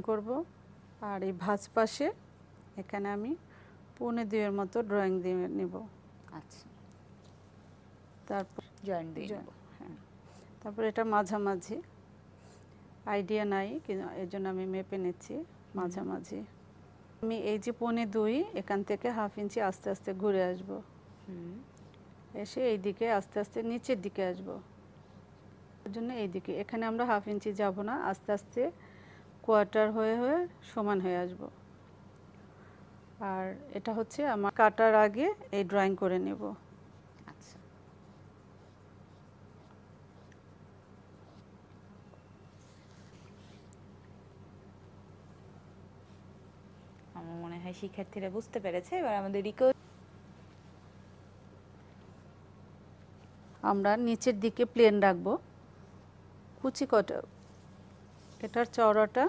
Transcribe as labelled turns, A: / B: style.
A: করব। আর এই ভাঁজ পাশে এখানে আমি 1.25 মতো ড্রয়িং দিয়ে নেব।
B: আচ্ছা,
A: তারপর
B: জয়েন্ট দিয়ে নেব।
A: হ্যাঁ, তারপর এটা মাঝামাঝি আইডিয়া নাই, এর জন্য আমি মেপে নিচ্ছি মাঝামাঝি। আমি এই যে 1.25 এখান থেকে 1/2 ইঞ্চি আস্তে আস্তে ঘুরে আসব, এসে এই দিকে আস্তে আস্তে নিচের দিকে আসব। এর জন্য এই দিকে এখানে আমরা 1/2 ইঞ্চি যাব না, আস্তে আস্তে কোয়ার্টার হয়ে হয়ে সমান হয়ে আসব। আর এটা হচ্ছে আমার কাটার আগে এই ড্রয়িং করে নেব।
B: আচ্ছা, আমার মনে হয় শিক্ষার্থীরা বুঝতে পেরেছে। এবার আমাদের
A: আমরা নিচের দিকে প্লেন রাখবো, কুচি কটা এটার চওড়াটা